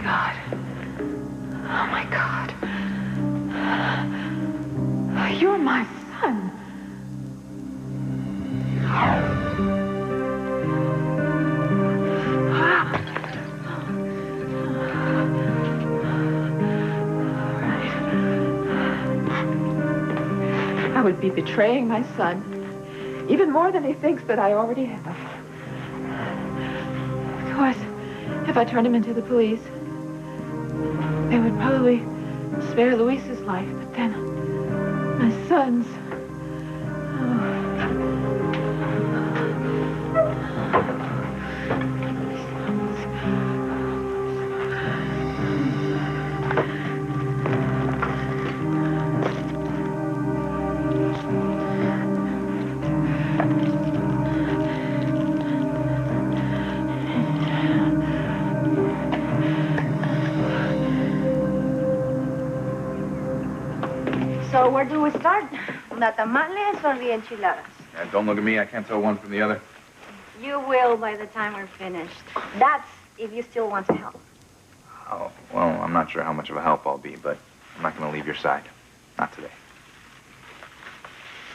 God. Oh, my God. You're my son. I would be betraying my son, even more than he thinks that I already have. Of course, if I turned him into the police, they would probably spare Luis's life, but then my son's. So where do we start? The tamales or the enchiladas? Don't look at me. I can't tell one from the other. You will by the time we're finished. That's if you still want to help. Oh, well, I'm not sure how much of a help I'll be, but I'm not going to leave your side. Not today.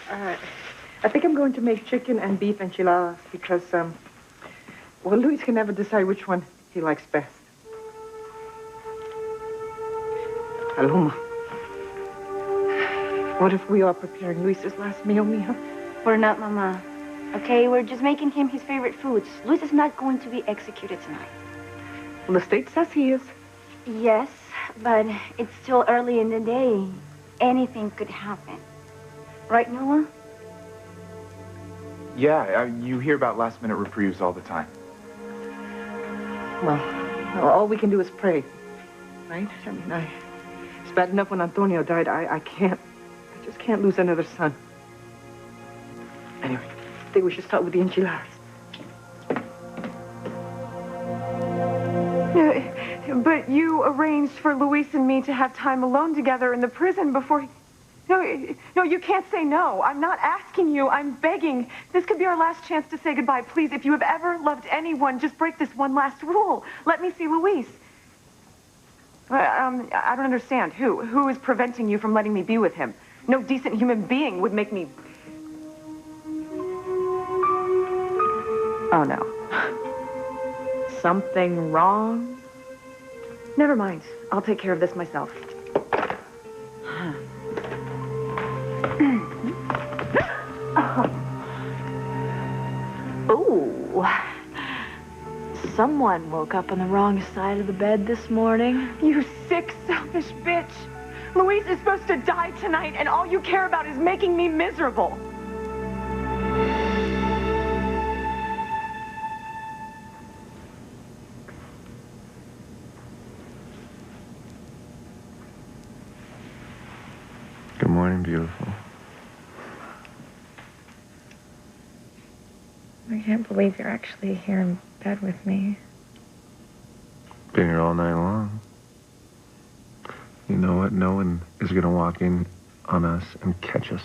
I think I'm going to make chicken and beef enchiladas because, well, Luis can never decide which one he likes best. Aloma, what if we are preparing Luis's last meal, mija? We're not, Mama. Okay, we're just making him his favorite foods. Luis is not going to be executed tonight. Well, the state says he is. Yes, but it's still early in the day. Anything could happen. Right, Noah? Yeah, you hear about last-minute reprieves all the time. Well, all we can do is pray, right? I mean, it's bad enough when Antonio died. I just can't lose another son. Anyway, I think we should start with the enchiladas. But you arranged for Luis and me to have time alone together in the prison before he... No, you can't say no. I'm not asking you. I'm begging. This could be our last chance to say goodbye. Please, if you have ever loved anyone, just break this one last rule. Let me see Luis. I don't understand. Who is preventing you from letting me be with him? No decent human being would make me... Oh, no. Something wrong? Never mind. I'll take care of this myself. Oh. Someone woke up on the wrong side of the bed this morning. You sick, selfish bitch. Luis is supposed to die tonight, and all you care about is making me miserable. Good morning, beautiful. I can't believe you're actually here in bed with me. Been here all night long. You know what? No one is going to walk in on us and catch us.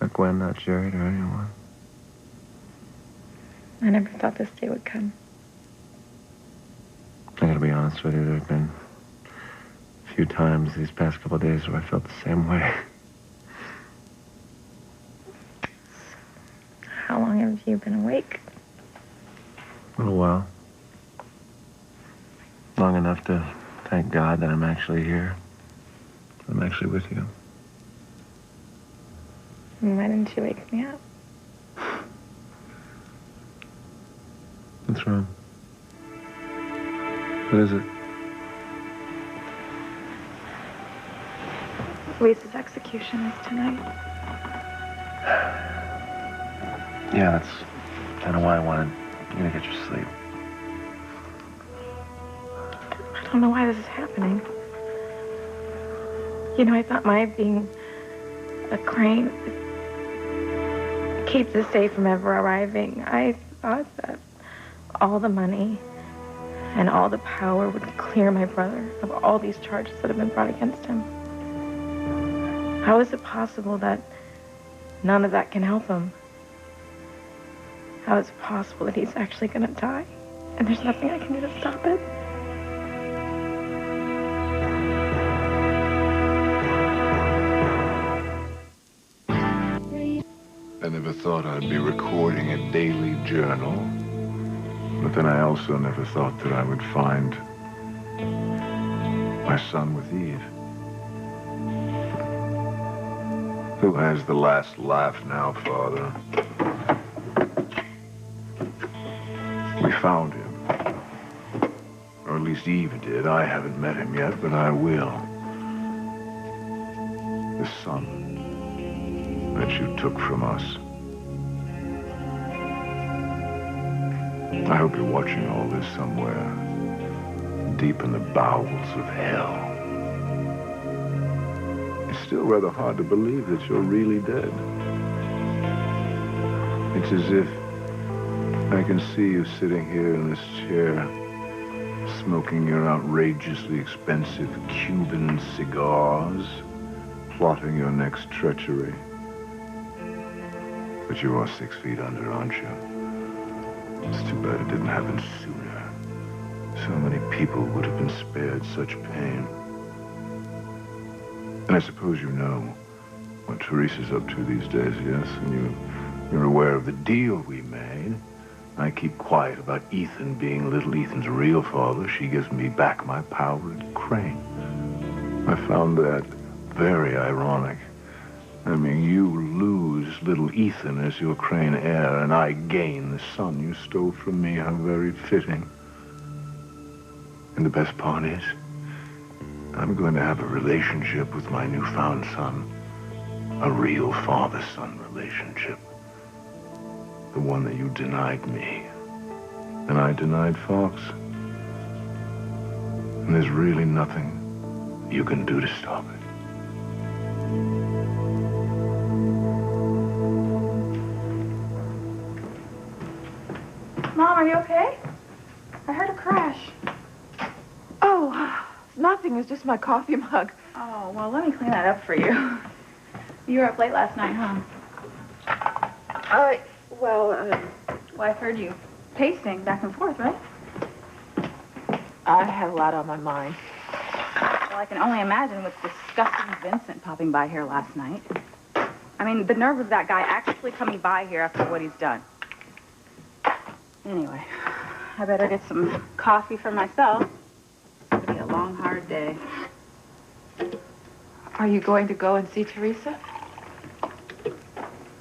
Not Gwen, not Jared, or anyone. I never thought this day would come. I gotta be honest with you, there have been a few times these past couple of days where I felt the same way. How long have you been awake? A little while. Long enough to thank God that I'm actually here. I'm actually with you. Why didn't you wake me up? What's wrong? What is it? Luis's execution is tonight. Yeah, that's kind of why I wanted you to get your sleep. I don't know why this is happening. You know, I thought my being a crane keeps this day from ever arriving. I thought that all the money and all the power would clear my brother of all these charges that have been brought against him. How is it possible that none of that can help him? How is it possible that he's actually gonna die and there's nothing I can do to stop it? thought I'd be recording a daily journal. But then I also never thought that I would find my son with Eve. Who has the last laugh now, Father? We found him. Or at least Eve did. I haven't met him yet, but I will. The son that you took from us. I hope you're watching all this somewhere, deep in the bowels of hell. It's still rather hard to believe that you're really dead. It's as if I can see you sitting here in this chair, smoking your outrageously expensive Cuban cigars, plotting your next treachery. But you are 6 feet under, aren't you? It's too bad it didn't happen sooner. So many people would have been spared such pain. And I suppose you know what Teresa's up to these days, yes? And you're aware of the deal we made. I keep quiet about Ethan being little Ethan's real father. She gives me back my power at Crane. I found that very ironic. I mean, you lose little Ethan as your Crane heir, and I gain the son you stole from me. How very fitting. And the best part is, I'm going to have a relationship with my newfound son. A real father-son relationship. The one that you denied me. And I denied Fox. And there's really nothing you can do to stop it. Mom, are you okay? I heard a crash. Oh, nothing. It was just my coffee mug. Oh, well, let me clean that up for you. You were up late last night, huh? Well, I've heard you pacing back and forth, right? I had a lot on my mind. Well, I can only imagine with disgusting Vincent popping by here last night. I mean, the nerve of that guy actually coming by here after what he's done. Anyway, I better get some coffee for myself. It's gonna be a long, hard day. Are you going to go and see Teresa?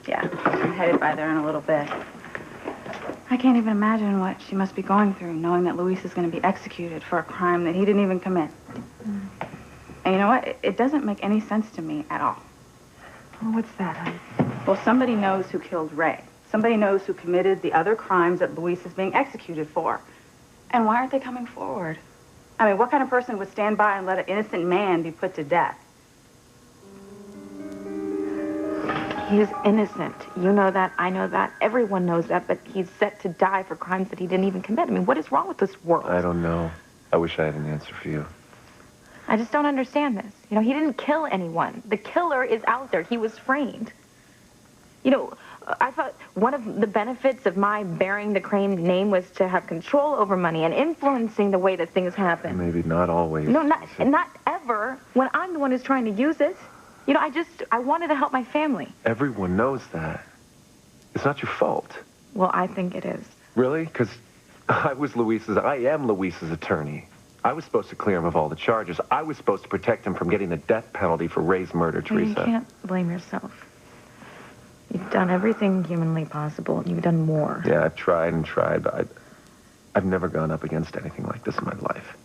Yeah, I'm headed by there in a little bit. I can't even imagine what she must be going through, knowing that Luis is going to be executed for a crime that he didn't even commit. And you know what? It doesn't make any sense to me at all. Oh, what's that, honey? Well, somebody knows who killed Ray. Somebody knows who committed the other crimes that Luis is being executed for. And why aren't they coming forward? I mean, what kind of person would stand by and let an innocent man be put to death? He is innocent. You know that. I know that. Everyone knows that. But he's set to die for crimes that he didn't even commit. I mean, what is wrong with this world? I don't know. I wish I had an answer for you. I just don't understand this. You know, he didn't kill anyone. The killer is out there. He was framed. You know, I thought one of the benefits of my bearing the Crane name was to have control over money and influencing the way that things happen. Maybe not always. No, not ever when I'm the one who's trying to use it. You know, I wanted to help my family. Everyone knows that. It's not your fault. Well, I think it is. Really? Because I am Luis's attorney. I was supposed to clear him of all the charges. I was supposed to protect him from getting the death penalty for Ray's murder, Teresa. You can't blame yourself. You've done everything humanly possible. You've done more. Yeah, I've tried and tried, but I've never gone up against anything like this in my life.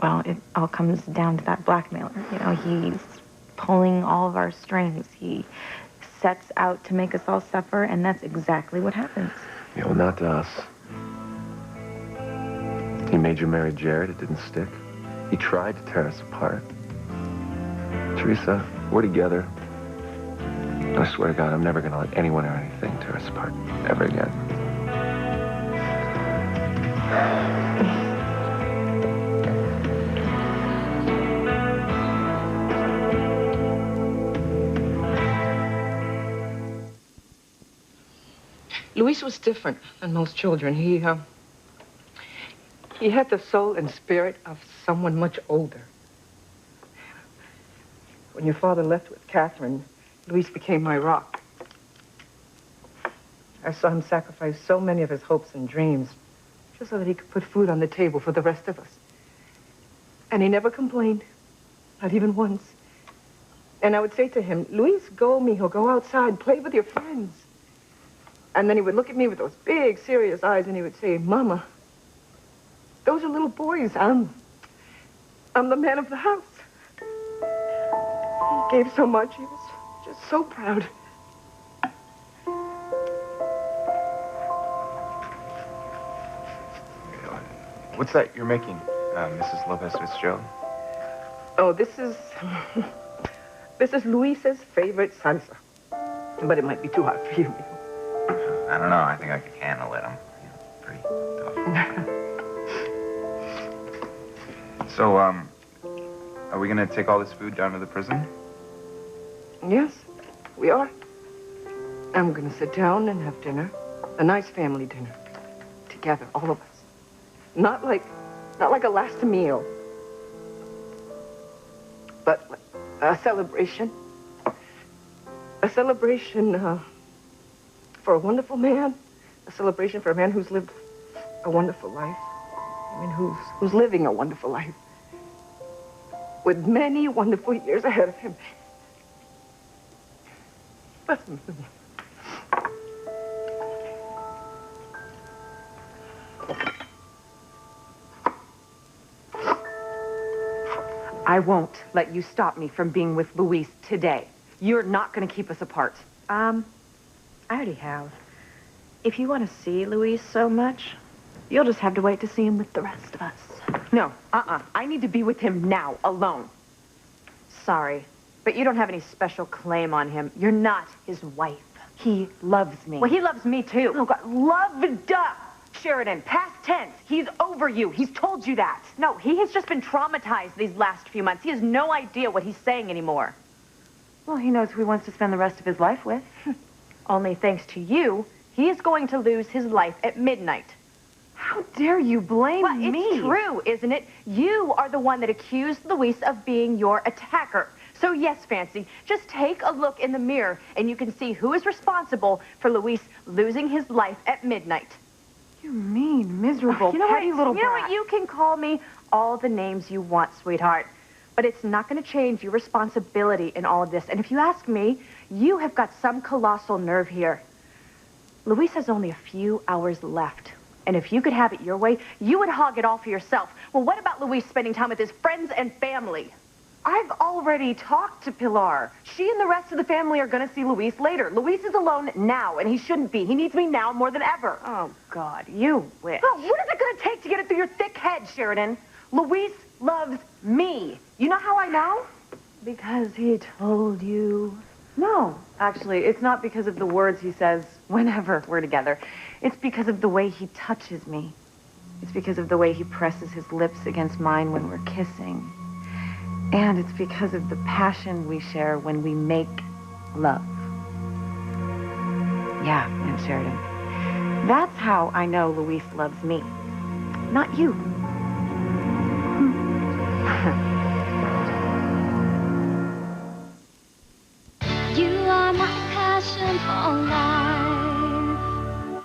Well, it all comes down to that blackmailer. You know, he's pulling all of our strings. He sets out to make us all suffer, and that's exactly what happens. Yeah, well, not to us. He made you marry Jared. It didn't stick. He tried to tear us apart. Teresa, we're together. I swear to God, I'm never going to let anyone or anything tear us apart ever again. Luis was different than most children. He had the soul and spirit of someone much older. When your father left with Catherine, Luis became my rock. I saw him sacrifice so many of his hopes and dreams just so that he could put food on the table for the rest of us. And he never complained, not even once. And I would say to him, Luis, go, mijo, go outside, play with your friends. And then he would look at me with those big, serious eyes, and he would say, Mama, those are little boys. I'm the man of the house. He gave so much. He was just so proud. What's that you're making, Mrs. Lopez Fitzgerald? Oh, this is Luis's favorite salsa. But it might be too hot for you. I don't know. I think I could handle it. I'm pretty tough. So, are we gonna take all this food down to the prison? Yes, we are. I'm gonna sit down and have dinner. A nice family dinner. Together, all of us. Not like a last meal. But a celebration. A celebration for a wonderful man. A celebration for a man who's lived a wonderful life. I mean, who's living a wonderful life. With many wonderful years ahead of him. Listen to me. I won't let you stop me from being with Luis today. You're not going to keep us apart. I already have. If you want to see Luis so much, you'll just have to wait to see him with the rest of us. No, I need to be with him now, alone. Sorry, but you don't have any special claim on him. You're not his wife. He loves me. Well, he loves me too. Oh, God, loved up. Sheridan, past tense. He's over you. He's told you that. No, he has just been traumatized these last few months. He has no idea what he's saying anymore. Well, he knows who he wants to spend the rest of his life with. Only thanks to you, he is going to lose his life at midnight. How dare you blame me? It's true, isn't it? You are the one that accused Luis of being your attacker. So yes, Fancy, just take a look in the mirror and you can see who is responsible for Luis losing his life at midnight. You mean, miserable, petty little brat. You know what? You can call me all the names you want, sweetheart. But it's not going to change your responsibility in all of this. And if you ask me, you have got some colossal nerve here. Luis has only a few hours left. And if you could have it your way, you would hog it all for yourself. Well, what about Luis spending time with his friends and family? I've already talked to Pilar. She and the rest of the family are going to see Luis later. Luis is alone now, and he shouldn't be. He needs me now more than ever. Oh, God, you wish. Oh, what is it going to take to get it through your thick head, Sheridan? Luis loves me. You know how I know? Because he told you. No, actually, it's not because of the words he says whenever we're together. It's because of the way he touches me. It's because of the way he presses his lips against mine when we're kissing. And it's because of the passion we share when we make love. Yeah, Aunt Sheridan. That's how I know Luis loves me. Not you. You are my passion for life.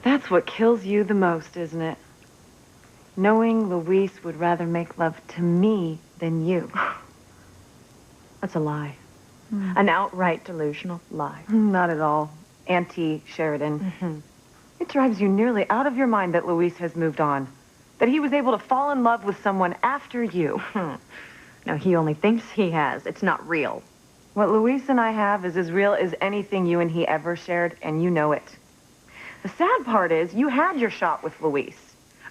That's what kills you the most, isn't it? Knowing Luis would rather make love to me than you. That's a lie. An outright delusional lie. Not at all. Auntie Sheridan. It drives you nearly out of your mind that Luis has moved on. That he was able to fall in love with someone after you. No, he only thinks he has. It's not real. What Luis and I have is as real as anything you and he ever shared, and you know it. The sad part is you had your shot with Luis.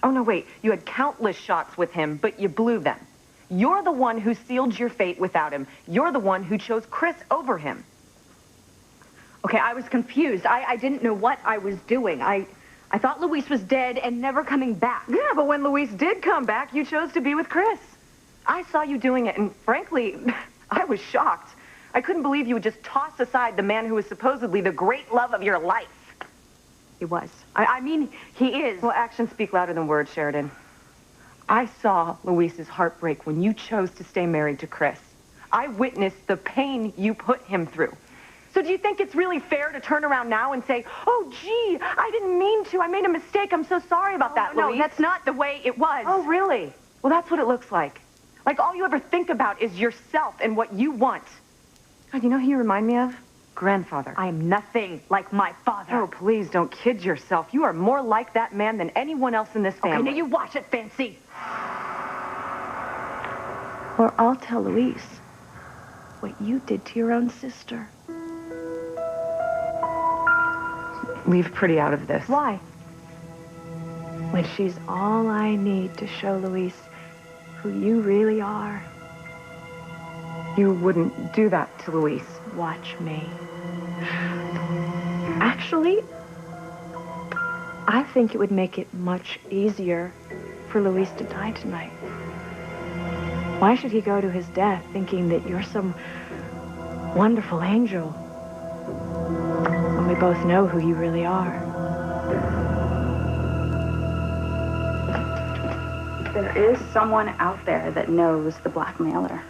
Oh, no, wait. You had countless shots with him, but you blew them. You're the one who sealed your fate without him. You're the one who chose Chris over him. Okay, I was confused. I didn't know what I was doing. I thought Luis was dead and never coming back. Yeah, but when Luis did come back, you chose to be with Chris. I saw you doing it, and frankly, I was shocked. I couldn't believe you would just toss aside the man who was supposedly the great love of your life. He was. I mean, he is. Well, actions speak louder than words, Sheridan. I saw Luis's heart break when you chose to stay married to Chris. I witnessed the pain you put him through. So do you think it's really fair to turn around now and say, oh, gee, I didn't mean to. I made a mistake. I'm so sorry about that, Louise. No, that's not the way it was. Oh, really? Well, that's what it looks like. Like all you ever think about is yourself and what you want. God, you know who you remind me of? Grandfather. I am nothing like my father. Oh, please don't kid yourself. You are more like that man than anyone else in this family. Okay, now you watch it, Fancy. Or I'll tell Louise what you did to your own sister. Leave Pretty out of this. Why? When she's all I need to show Louise who you really are. You wouldn't do that to Louise. Watch me. Actually, I think it would make it much easier for Louise to die tonight. Why should he go to his death thinking that you're some wonderful angel when we both know who you really are? There is someone out there that knows the blackmailer.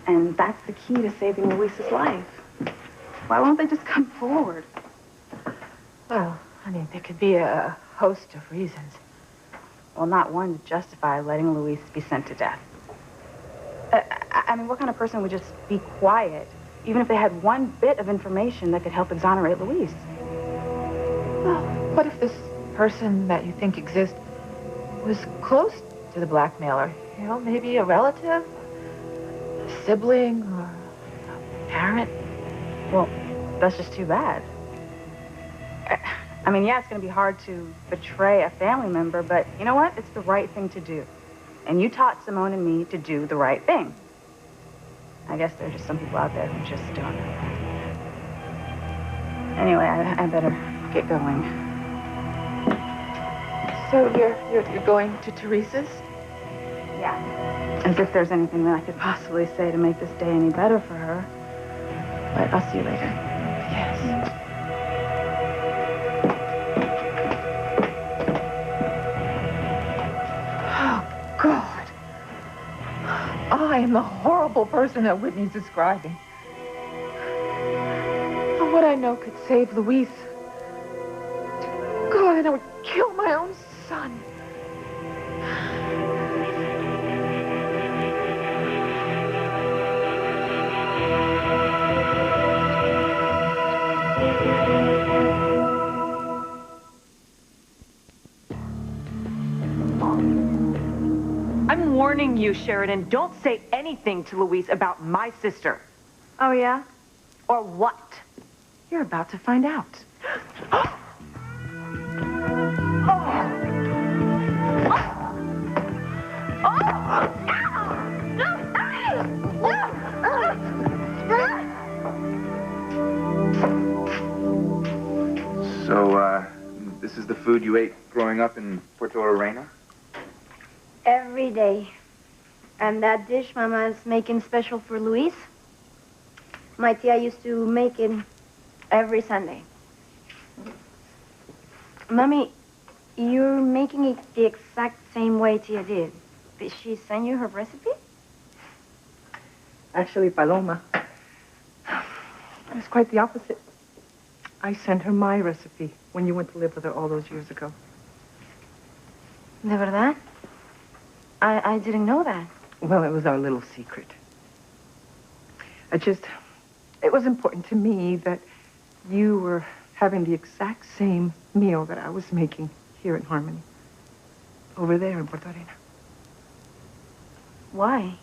And that's the key to saving Luis's life. Why won't they just come forward? Well, I mean, there could be a host of reasons. Well, not one to justify letting Luis be sent to death. I mean, what kind of person would just be quiet, even if they had one bit of information that could help exonerate Luis? Well, what if this person that you think exists was close to the blackmailer? You know, maybe a relative, a sibling, or a parent? Well, that's just too bad. I mean, yeah, it's going to be hard to betray a family member, but you know what? It's the right thing to do. And you taught Simone and me to do the right thing. I guess there are just some people out there who just don't know that. Anyway, I better get going. So you're going to Teresa's? Yeah. As if there's anything that I could possibly say to make this day any better for her. But I'll see you later. Yes. God. I am the horrible person that Whitney's describing. And what I know could save Luis. God, and I would kill my own son. I'm warning you, Sheridan, don't say anything to Louise about my sister. Oh, yeah? Or what? You're about to find out. So, this is the food you ate growing up in Puerto Reina? Every day. And that dish Mama is making special for Luis, my tia used to make it every Sunday. Mommy, you're making it the exact same way Tia did. Did she send you her recipe? Actually, Paloma, it's quite the opposite. I sent her my recipe when you went to live with her all those years ago. De verdad? I didn't know that. Well, it was our little secret. It was important to me that you were having the exact same meal that I was making here in Harmony. Over there in Puerto Reina. Why?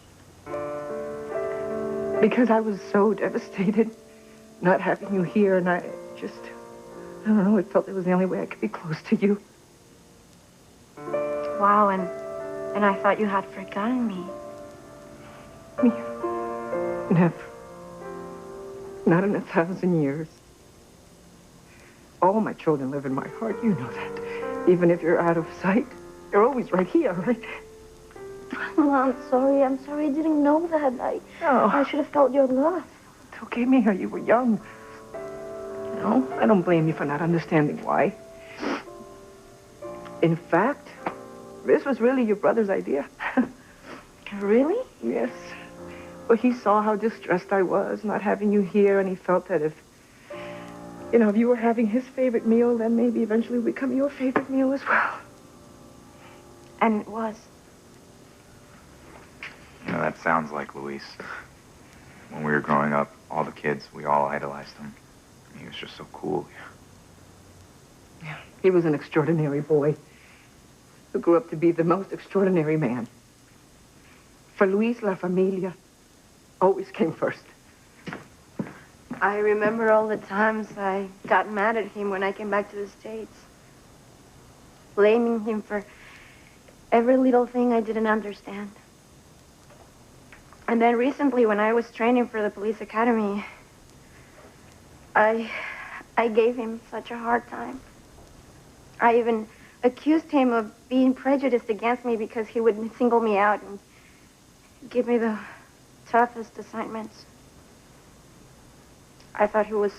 Because I was so devastated not having you here, and I don't know, it felt it was the only way I could be close to you. Wow, and I thought you had forgotten me. Me? Never. Not in 1,000 years. All my children live in my heart, you know that. Even if you're out of sight, you're always right here, right? Well, I'm sorry. I didn't know that. I should have felt your love. It's okay, Mija, you were young. No, I don't blame you for not understanding why. In fact, this was really your brother's idea. Really? Yes. Well, he saw how distressed I was not having you here, and he felt that if You know, if you were having his favorite meal, then maybe eventually would become your favorite meal as well. And it was. You know, that sounds like Luis. When we were growing up, all the kids, we all idolized him. He was just so cool. Yeah, he was an extraordinary boy who grew up to be the most extraordinary man. For Luis, La Familia always came first. I remember all the times I got mad at him when I came back to the States. Blaming him for every little thing I didn't understand. And then recently, when I was training for the police academy, I gave him such a hard time. I even accused him of being prejudiced against me because he would single me out and give me the toughest assignments. I thought he was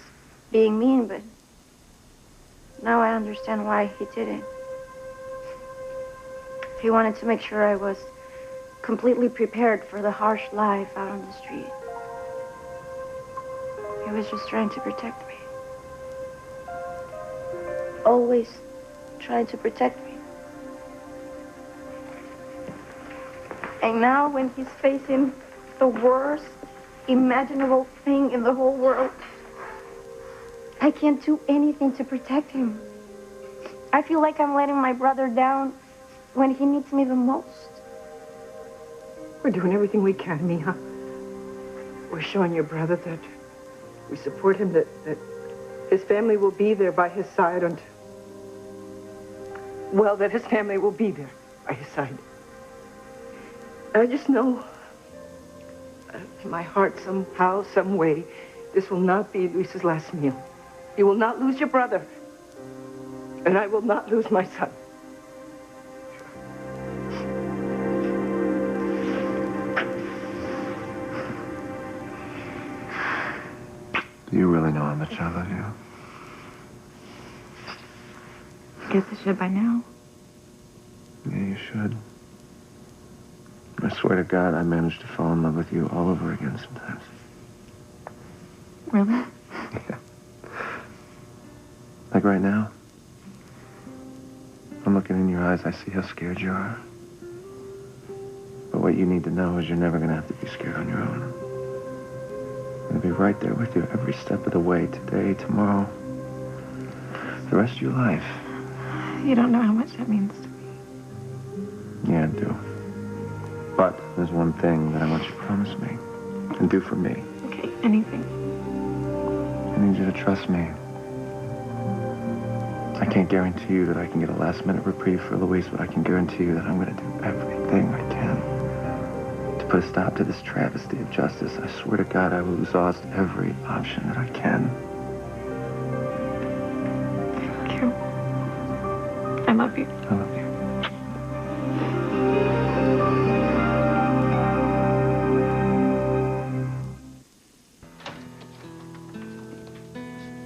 being mean, but now I understand why he did it. He wanted to make sure I was completely prepared for the harsh life out on the street. He was just trying to protect me. Always trying to protect me. And now when he's facing the worst imaginable thing in the whole world, I can't do anything to protect him. I feel like I'm letting my brother down when he needs me the most. We're doing everything we can, Mija. We're showing your brother that we support him, that his family will be there by his side until... Well, that his family will be there by his side. I just know in my heart, somehow, some way, this will not be Luis's last meal. You will not lose your brother. And I will not lose my son. Do you really know how much I love you? I guess I should by now. Yeah, you should. I swear to God, I managed to fall in love with you all over again sometimes. Really? Yeah. Like right now. I'm looking in your eyes, I see how scared you are. But what you need to know is you're never gonna have to be scared on your own. I'm gonna be right there with you every step of the way, today, tomorrow, the rest of your life. You don't know how much that means to me. Yeah, I do. But there's one thing that I want you to promise me and do for me. Okay, anything. I need you to trust me. I can't guarantee you that I can get a last-minute reprieve for Luis, but I can guarantee you that I'm going to do everything I can to put a stop to this travesty of justice. I swear to God, I will exhaust every option that I can. Thank you. I love you. I love you.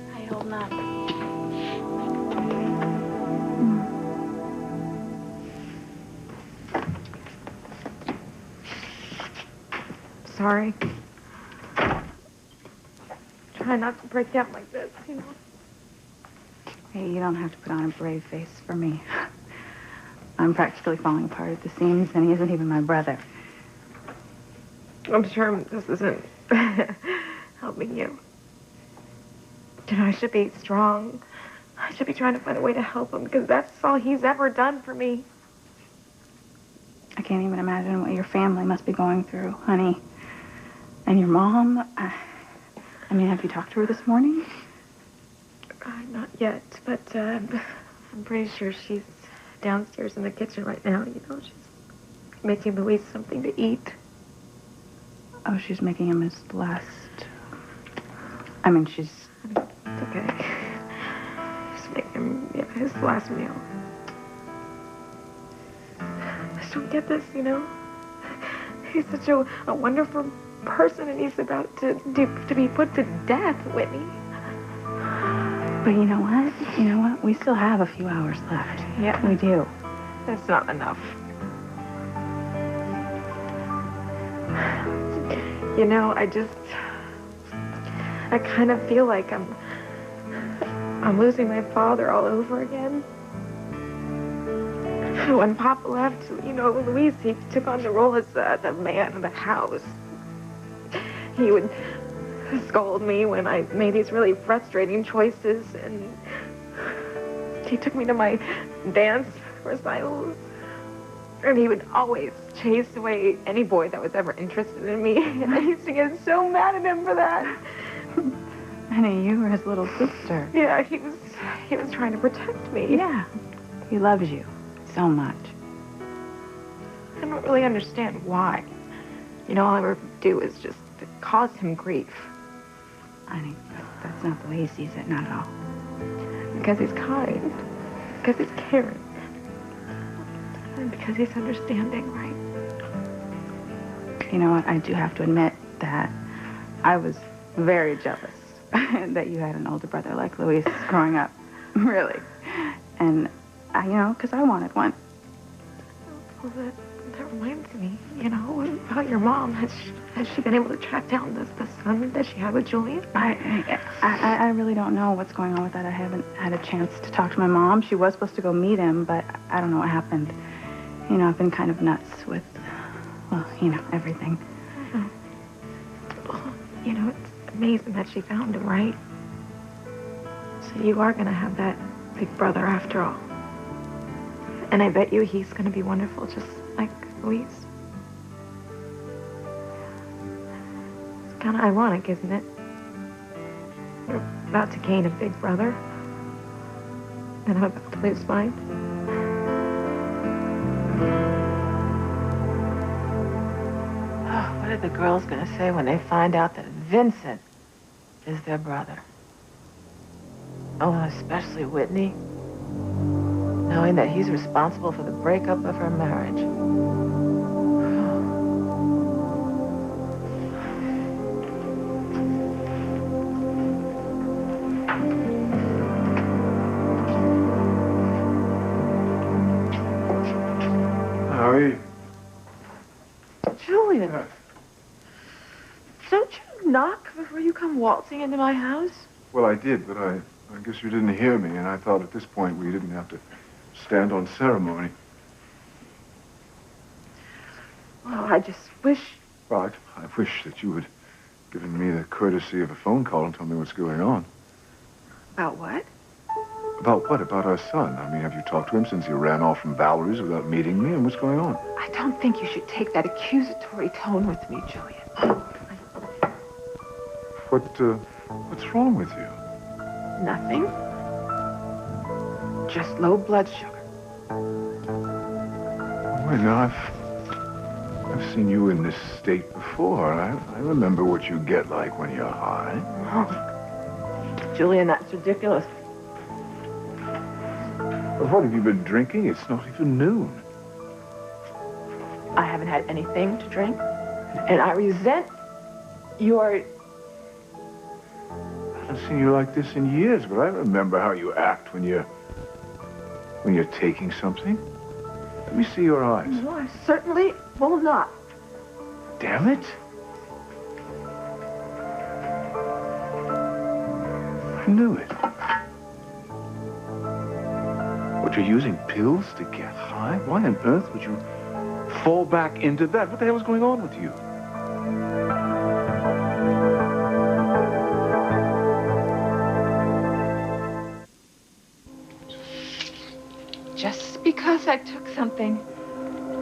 How you holding up? Sorry. Try not to break down like this, you know. Hey, you don't have to put on a brave face for me. I'm practically falling apart at the seams, and he isn't even my brother. I'm sure this isn't helping you. You know, I should be strong. I should be trying to find a way to help him, because that's all he's ever done for me. I can't even imagine what your family must be going through, honey. And your mom, I mean, have you talked to her this morning? Not yet, but I'm pretty sure she's downstairs in the kitchen right now. You know, she's making Luis something to eat. Oh, she's making him his last... I mean, she's... It's okay. Just making him, yeah, his last meal. I just don't get this, you know? He's such a wonderful person, and he's about to be put to death, Whitney. But you know what? You know what? We still have a few hours left. Yeah. We do. That's not enough. You know, I kind of feel like I'm I'm losing my father all over again. When Papa left, Luis, he took on the role as the man of the house. He would scold me when I made these really frustrating choices, and he took me to my dance recitals. And he would always chase away any boy that was ever interested in me. And I used to get so mad at him for that. Honey, you were his little sister. Yeah, he was trying to protect me. Yeah, he loves you so much. I don't really understand why. All I ever do is just cause him grief. Honey, that's not the way he sees it, not at all. Because he's kind. Because he's caring. And because he's understanding, right? You know what? I do have to admit that I was very jealous that you had an older brother like Luis growing up. Really. And, because I wanted one. Well, that reminds me, about your mom. Has she been able to track down the son that she had with Julian? I really don't know what's going on with that. I haven't had a chance to talk to my mom. She was supposed to go meet him, but I don't know what happened. I've been kind of nuts with, everything. Well, it's amazing that she found him, right? So you are going to have that big brother after all. And I bet you he's going to be wonderful, just like Luis. It's kind of ironic, isn't it? You're about to gain a big brother, and I'm about to lose mine. Oh, what are the girls going to say when they find out that Vincent is their brother? Oh, especially Whitney, knowing that he's responsible for the breakup of her marriage. How are you? Julian, don't you knock before you come waltzing into my house? Well, I did, but I guess you didn't hear me, and I thought at this point we didn't have to stand on ceremony. Oh, I just wish... Well, I wish that you had given me the courtesy of a phone call and told me what's going on. About what? About what? About our son? I mean, have you talked to him since he ran off from Valerie's without meeting me, and what's going on? I don't think you should take that accusatory tone with me, Julian. What's wrong with you? Nothing. Just low blood sugar. Wait, now, I've seen you in this state before. I remember what you get like when you're high. Oh, Julian, that's ridiculous. Well, what have you been drinking? It's not even noon. I haven't had anything to drink, and I resent your... I haven't seen you like this in years, but I remember how you act when you're taking something. Let me see your eyes. No, I certainly will not. Damn it. I knew it. What, you're using pills to get high? Why on earth would you fall back into that? What the hell is going on with you? Just because I took something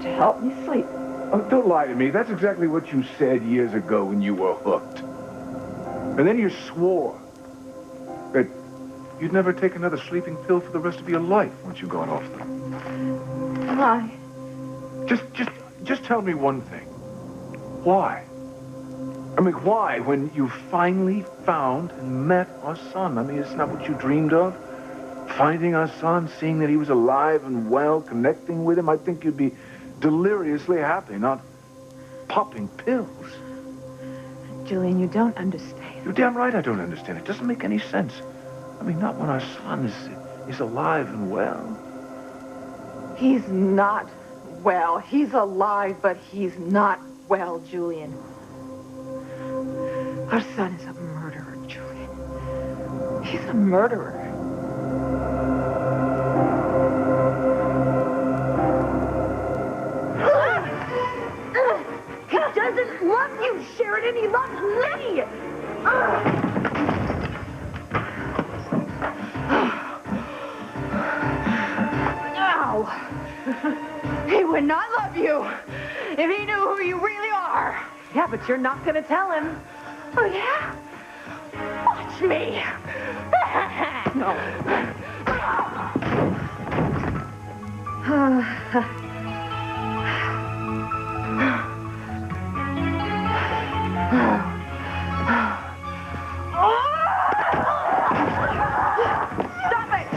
to help me sleep. Oh, don't lie to me. That's exactly what you said years ago when you were hooked. And then you swore that you'd never take another sleeping pill for the rest of your life once you got off them. Why? Just tell me one thing. Why? I mean, why, when you finally found and met our son? I mean, it's not what you dreamed of? Finding our son, seeing that he was alive and well, connecting with him, I think you'd be deliriously happy, not popping pills. Julian, you don't understand. You're damn right I don't understand. It doesn't make any sense. I mean, not when our son is alive and well. He's not well. He's alive, but he's not well, Julian. Our son is a murderer, Julian. He's a murderer. No. He would not love you if he knew who you really are. Yeah, but you're not gonna tell him. Oh, yeah? Watch me. No. Stop it!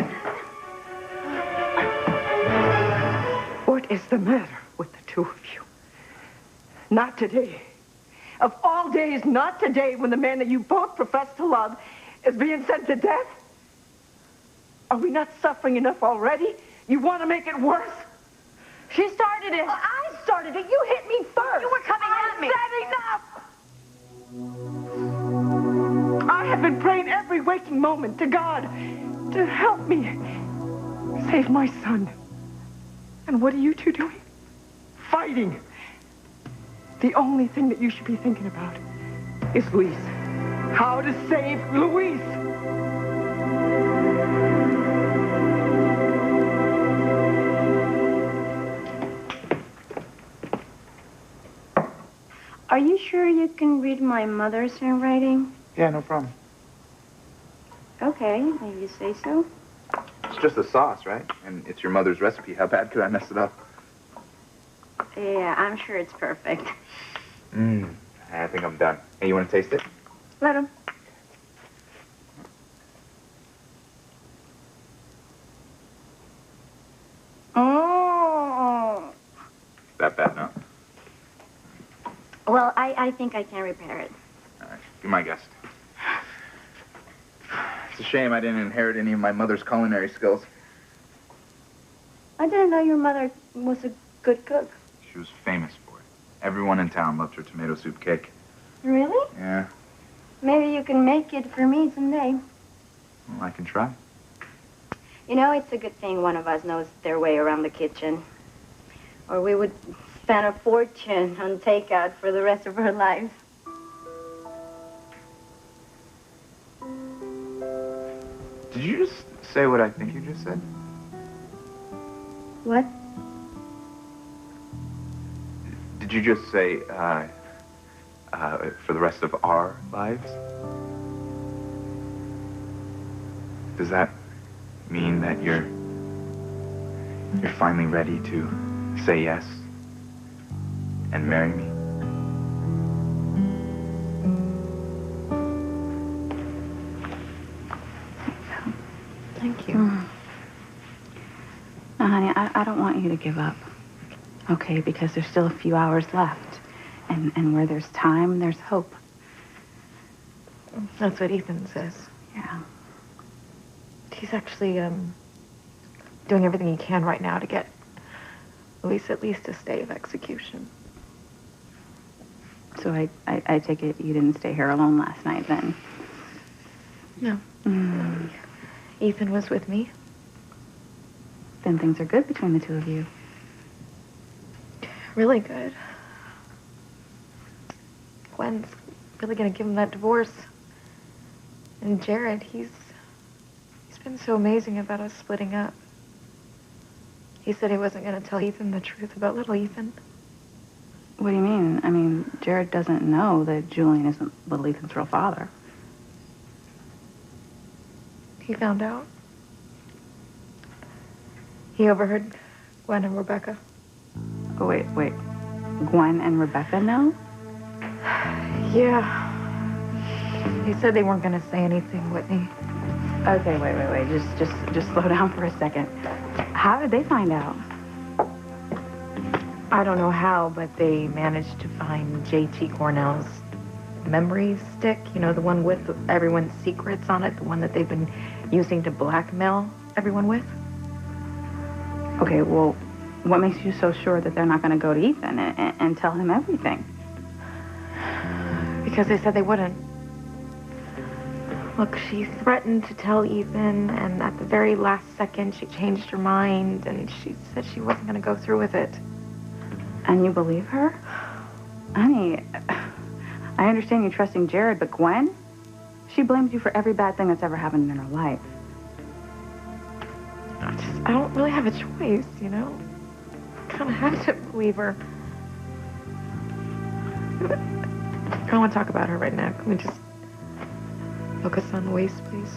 What is the matter with the two of you? Not today. Of all days, not today when the man that you both profess to love is being sent to death? Are we not suffering enough already? You want to make it worse? She started it. I started it. You hit me first. You were coming at me. Said enough! I have been praying every waking moment to God to help me save my son. And what are you two doing? Fighting. The only thing that you should be thinking about is Luis. How to save Luis. Are you sure you can read my mother's handwriting? Yeah, no problem. Okay, if you say so. It's just a sauce, right? And it's your mother's recipe. How bad could I mess it up? Yeah, I'm sure it's perfect. I think I'm done. Hey, you want to taste it? Let him. Oh. That bad, no? Well, I think I can repair it. All right, be my guest. It's a shame I didn't inherit any of my mother's culinary skills. I didn't know your mother was a good cook. She was famous for it. Everyone in town loved her tomato soup cake. Really? Yeah, Maybe you can make it for me someday. well, I can try. You know, it's a good thing one of us knows their way around the kitchen. Or we would spend a fortune on takeout for the rest of our lives. Did you just say what I think you just said? What? Did you just say, for the rest of our lives? Does that mean that you're finally ready to say yes and marry me? Thank you. Now, honey, I don't want you to give up, okay? Because there's still a few hours left. And where there's time, there's hope. That's what Ethan says. Yeah. He's actually doing everything he can right now to get Luis at least a stay of execution. So I take it you didn't stay here alone last night, then? No. Ethan was with me. Then things are good between the two of you. Really good. Gwen's really gonna give him that divorce. And Jared, he's been so amazing about us splitting up. He said he wasn't gonna tell Ethan the truth about little Ethan. What do you mean? I mean, Jared doesn't know that Julian isn't little Ethan's real father. He found out. He overheard Gwen and Rebecca. Oh, wait. Gwen and Rebecca know? Yeah. He said they weren't gonna say anything, Whitney. Okay, wait. Just slow down for a second. How did they find out? I don't know how, but they managed to find J.T. Cornell's memory stick. You know, the one with everyone's secrets on it. The one that they've been using to blackmail everyone with. Okay, well, what makes you so sure that they're not going to go to Ethan and tell him everything? Because they said they wouldn't. Look, she threatened to tell Ethan, and at the very last second, she changed her mind, and she said she wasn't going to go through with it. And you believe her? Honey, I understand you trusting Jared, but Gwen? She blames you for every bad thing that's ever happened in her life. I I don't really have a choice, you know? I kind of have to believe her. I don't want to talk about her right now. Can we just focus on Luis, please?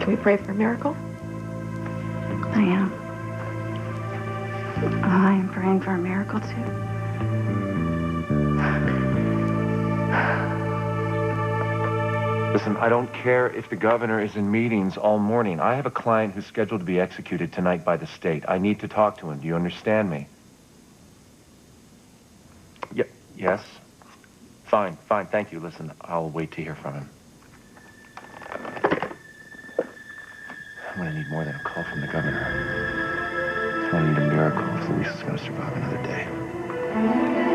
Can we pray for a miracle? I am. I am praying for a miracle, too. Listen, I don't care if the governor is in meetings all morning. I have a client who's scheduled to be executed tonight by the state. I need to talk to him. Do you understand me? Yes? Fine, thank you. Listen, I'll wait to hear from him. I'm gonna need more than a call from the governor. I'm gonna need a miracle if Luis is gonna survive another day.